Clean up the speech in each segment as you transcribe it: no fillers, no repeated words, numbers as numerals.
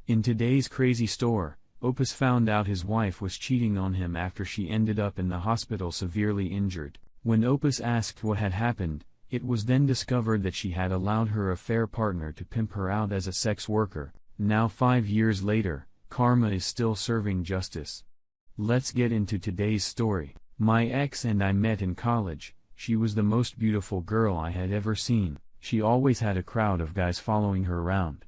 In today's crazy store, Opus found out his wife was cheating on him after she ended up in the hospital severely injured. When Opus asked what had happened, it was then discovered that she had allowed her affair partner to pimp her out as a sex worker. Now 5 years later, karma is still serving justice. Let's get into today's story. My ex and I met in college. She was the most beautiful girl I had ever seen. She always had a crowd of guys following her around.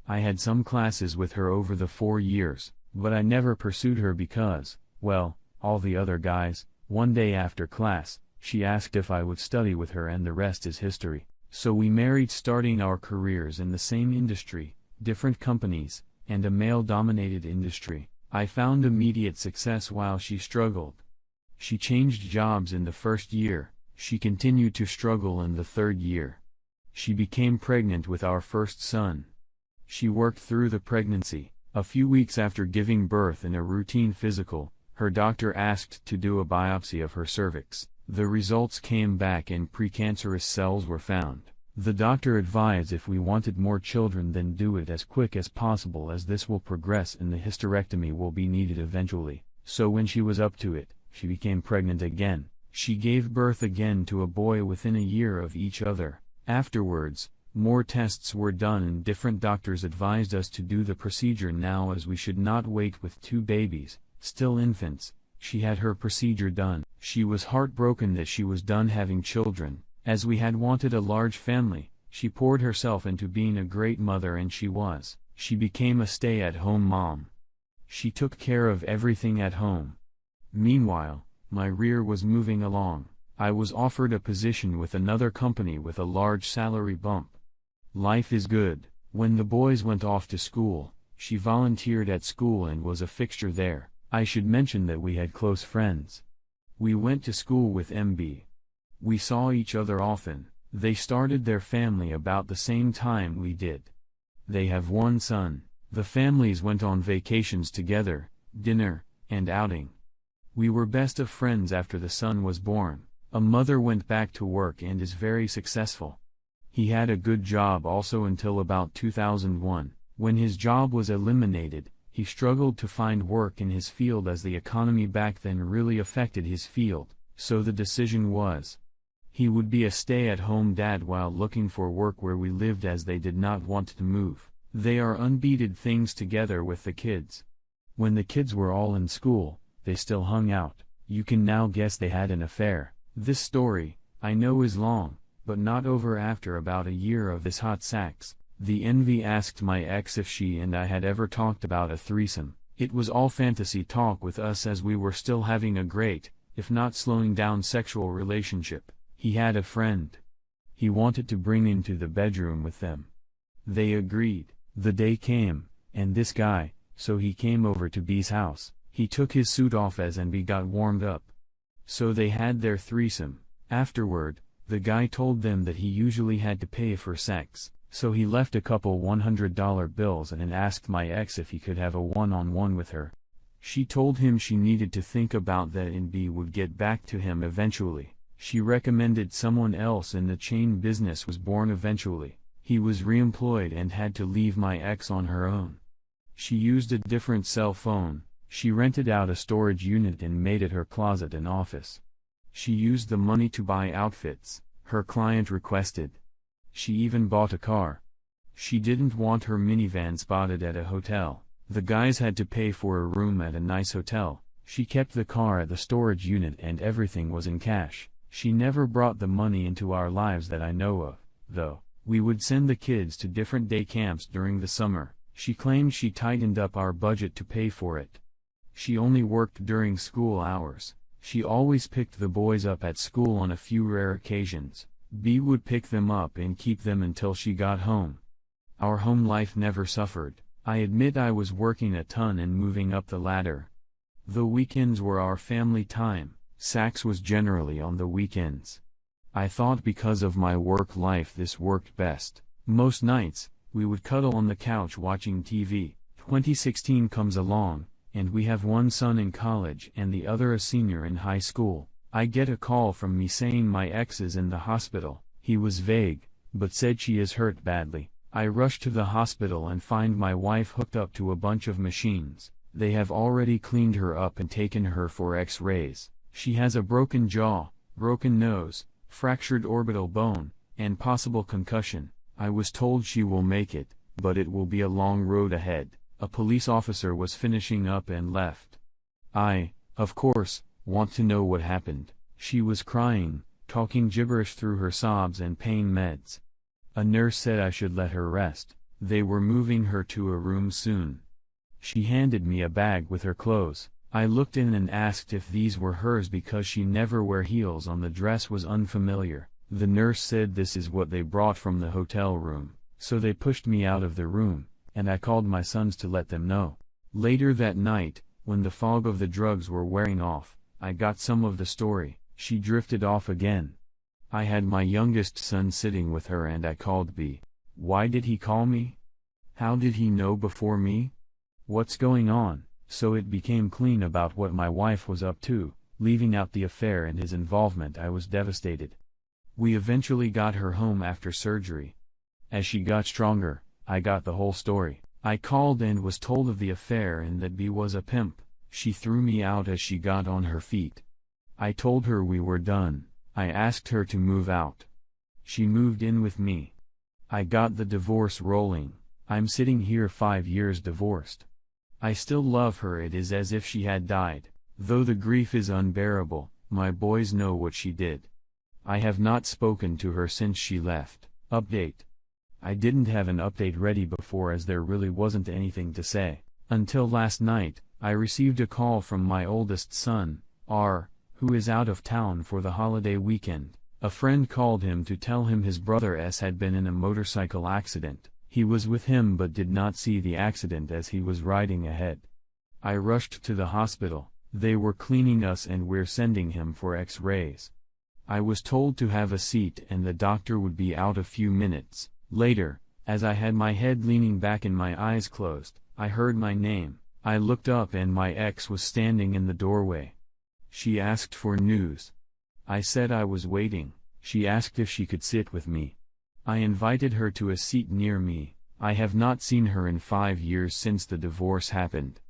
I had some classes with her over the 4 years, but I never pursued her because, well, all the other guys. One day after class, she asked if I would study with her and the rest is history. So we married, starting our careers in the same industry, different companies, and a male-dominated industry. I found immediate success while she struggled. She changed jobs in the first year. She continued to struggle in the third year. She became pregnant with our first son. She worked through the pregnancy. A few weeks after giving birth in a routine physical, her doctor asked to do a biopsy of her cervix. The results came back and precancerous cells were found. The doctor advised if we wanted more children then do it as quick as possible, as this will progress and the hysterectomy will be needed eventually. So when she was up to it, she became pregnant again. She gave birth again to a boy within a year of each other. Afterwards, more tests were done and different doctors advised us to do the procedure now, as we should not wait with 2 babies, still infants. She had her procedure done. She was heartbroken that she was done having children, as we had wanted a large family. She poured herself into being a great mother, and she was. She became a stay-at-home mom. She took care of everything at home. Meanwhile, my career was moving along. I was offered a position with another company with a large salary bump. Life is good. When the boys went off to school, she volunteered at school and was a fixture there. I should mention that we had close friends. We went to school with MB. We saw each other often. They started their family about the same time we did. They have 1 son. The families went on vacations together, dinner, and outing. We were best of friends after the son was born. A mother went back to work and is very successful. He had a good job also until about 2001. When his job was eliminated, he struggled to find work in his field, as the economy back then really affected his field. So the decision was, he would be a stay-at-home dad while looking for work where we lived, as they did not want to move. They are unbeaten things together with the kids. When the kids were all in school, they still hung out. You can now guess they had an affair. This story, I know, is long, but not over. After about a year of this hot sex, the envy asked my ex if she and I had ever talked about a threesome. It was all fantasy talk with us, as we were still having a great, if not slowing down, sexual relationship. He had a friend he wanted to bring into the bedroom with them. They agreed. The day came, and this guy, so he came over to B's house. He took his suit off as and B got warmed up. So they had their threesome. Afterward, the guy told them that he usually had to pay for sex, so he left a couple $100 bills and asked my ex if he could have a one-on-one with her. She told him she needed to think about that and B would get back to him eventually. She recommended someone else and the chain business was born eventually. He was reemployed and had to leave my ex on her own. She used a different cell phone. She rented out a storage unit and made it her closet and office. She used the money to buy outfits her client requested. She even bought a car. She didn't want her minivan spotted at a hotel. The guys had to pay for a room at a nice hotel. She kept the car at the storage unit and everything was in cash. She never brought the money into our lives that I know of, though. We would send the kids to different day camps during the summer. She claimed she tightened up our budget to pay for it. She only worked during school hours. She always picked the boys up at school on a few rare occasions. B would pick them up and keep them until she got home. Our home life never suffered. I admit I was working a ton and moving up the ladder. The weekends were our family time. Sex was generally on the weekends. I thought because of my work life this worked best. Most nights, we would cuddle on the couch watching TV. 2016 comes along, and we have one son in college and the other a senior in high school. I get a call from me saying my ex is in the hospital. He was vague, but said she is hurt badly. I rush to the hospital and find my wife hooked up to a bunch of machines. They have already cleaned her up and taken her for X-rays. She has a broken jaw, broken nose, fractured orbital bone, and possible concussion. I was told she will make it, but it will be a long road ahead. A police officer was finishing up and left. I, of course, want to know what happened. She was crying, talking gibberish through her sobs and pain meds. A nurse said I should let her rest. They were moving her to a room soon. She handed me a bag with her clothes. I looked in and asked if these were hers because she never wear heels on the dress was unfamiliar. The nurse said this is what they brought from the hotel room. So they pushed me out of the room, and I called my sons to let them know. Later that night, when the fog of the drugs were wearing off, I got some of the story. She drifted off again. I had my youngest son sitting with her and I called B. Why did he call me? How did he know before me? What's going on? So it became clean about what my wife was up to, leaving out the affair and his involvement. I was devastated. We eventually got her home after surgery. As she got stronger, I got the whole story. I called and was told of the affair and that B was a pimp. She threw me out as she got on her feet. I told her we were done. I asked her to move out. She moved in with me. I got the divorce rolling. I'm sitting here 5 years divorced. I still love her. It is as if she had died. Though the grief is unbearable, my boys know what she did. I have not spoken to her since she left. Update. I didn't have an update ready before as there really wasn't anything to say. Until last night, I received a call from my oldest son, R, who is out of town for the holiday weekend. A friend called him to tell him his brother S had been in a motorcycle accident. He was with him but did not see the accident as he was riding ahead. I rushed to the hospital. They were cleaning us and we're sending him for X-rays. I was told to have a seat and the doctor would be out a few minutes. Later, as I had my head leaning back and my eyes closed, I heard my name. I looked up and my ex was standing in the doorway. She asked for news. I said I was waiting. She asked if she could sit with me. I invited her to a seat near me. I have not seen her in 5 years since the divorce happened.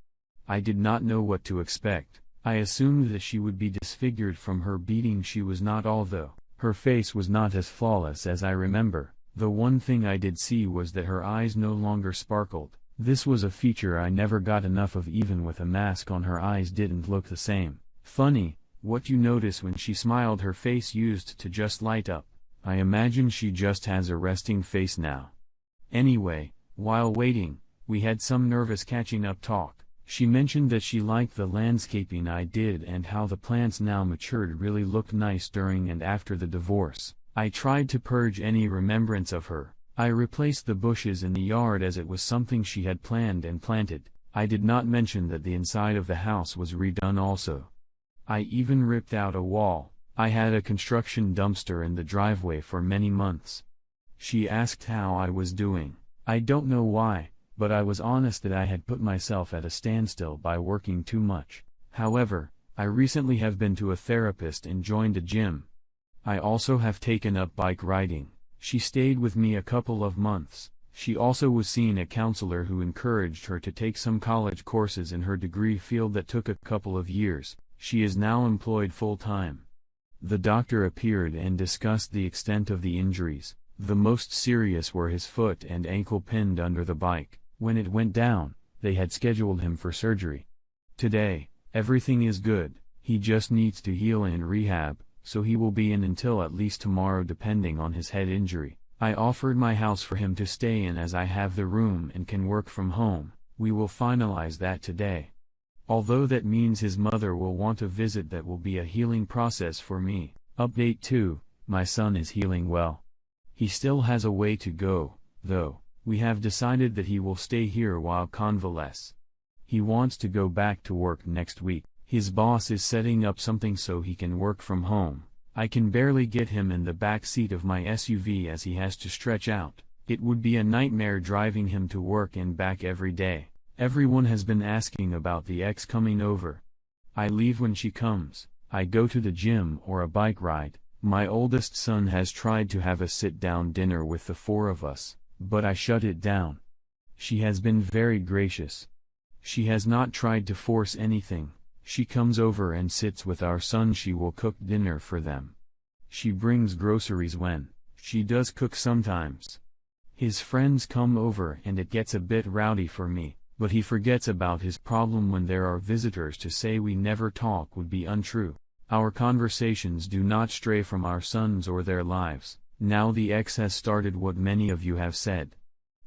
I did not know what to expect. I assumed that she would be disfigured from her beating. She was not, although her face was not as flawless as I remember. The one thing I did see was that her eyes no longer sparkled. This was a feature I never got enough of. Even with a mask on, her eyes didn't look the same. Funny, what you notice when she smiled, her face used to just light up. I imagine she just has a resting face now. Anyway, while waiting, we had some nervous catching up talk. She mentioned that she liked the landscaping I did and how the plants now matured really looked nice during and after the divorce. I tried to purge any remembrance of her. I replaced the bushes in the yard as it was something she had planned and planted. I did not mention that the inside of the house was redone also. I even ripped out a wall. I had a construction dumpster in the driveway for many months. She asked how I was doing. I don't know why, but I was honest that I had put myself at a standstill by working too much. However, I recently have been to a therapist and joined a gym. I also have taken up bike riding. She stayed with me a couple of months. She also was seeing a counselor who encouraged her to take some college courses in her degree field that took a couple of years. She is now employed full-time. The doctor appeared and discussed the extent of the injuries. The most serious were his foot and ankle pinned under the bike. When it went down, they had scheduled him for surgery. Today, everything is good. He just needs to heal in rehab, so he will be in until at least tomorrow depending on his head injury. I offered my house for him to stay in as I have the room and can work from home. We will finalize that today. Although that means his mother will want a visit, that will be a healing process for me. Update 2, my son is healing well. He still has a way to go, though. We have decided that he will stay here while convalesce. He wants to go back to work next week. His boss is setting up something so he can work from home. I can barely get him in the back seat of my SUV as he has to stretch out. It would be a nightmare driving him to work and back every day. Everyone has been asking about the ex coming over. I leave when she comes. I go to the gym or a bike ride. My oldest son has tried to have a sit-down dinner with the 4 of us, but I shut it down. She has been very gracious. She has not tried to force anything. She comes over and sits with our son. She will cook dinner for them. She brings groceries when she does cook sometimes. His friends come over and it gets a bit rowdy for me, but he forgets about his problem when there are visitors. To say we never talk would be untrue. Our conversations do not stray from our sons or their lives. Now the ex has started what many of you have said.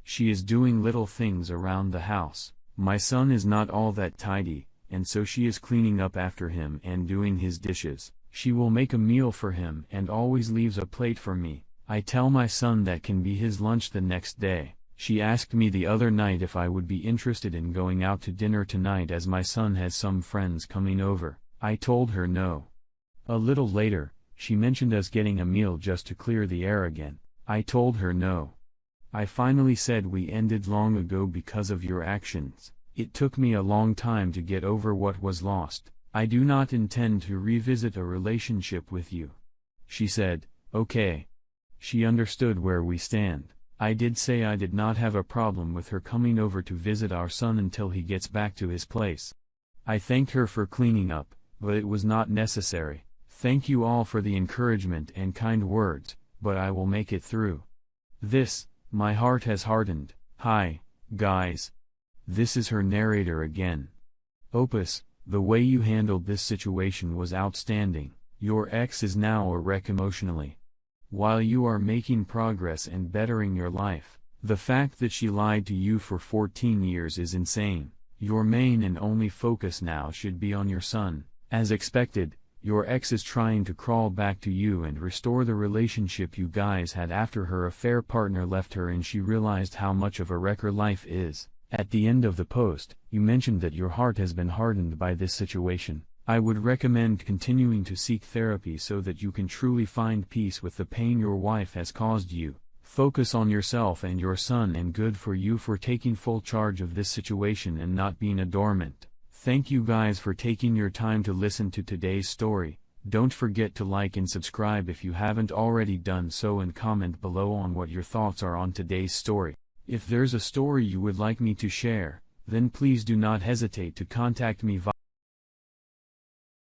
She is doing little things around the house. My son is not all that tidy, and so she is cleaning up after him and doing his dishes. She will make a meal for him and always leaves a plate for me. I tell my son that can be his lunch the next day. She asked me the other night if I would be interested in going out to dinner tonight as my son has some friends coming over. I told her no. A little later, she mentioned us getting a meal just to clear the air again. I told her no. I finally said we ended long ago because of your actions. It took me a long time to get over what was lost. I do not intend to revisit a relationship with you. She said, okay. She understood where we stand. I did say I did not have a problem with her coming over to visit our son until he gets back to his place. I thanked her for cleaning up, but it was not necessary. Thank you all for the encouragement and kind words, but I will make it through this. My heart has hardened. Hi, guys. This is her narrator again. Opus, the way you handled this situation was outstanding. Your ex is now a wreck emotionally. While you are making progress and bettering your life, the fact that she lied to you for 14 years is insane. Your main and only focus now should be on your son. As expected, your ex is trying to crawl back to you and restore the relationship you guys had after her affair partner left her and she realized how much of a wreck her life is. At the end of the post, you mentioned that your heart has been hardened by this situation. I would recommend continuing to seek therapy so that you can truly find peace with the pain your wife has caused you. Focus on yourself and your son, and good for you for taking full charge of this situation and not being a doormat. Thank you guys for taking your time to listen to today's story. Don't forget to like and subscribe if you haven't already done so, and comment below on what your thoughts are on today's story. If there's a story you would like me to share, then please do not hesitate to contact me via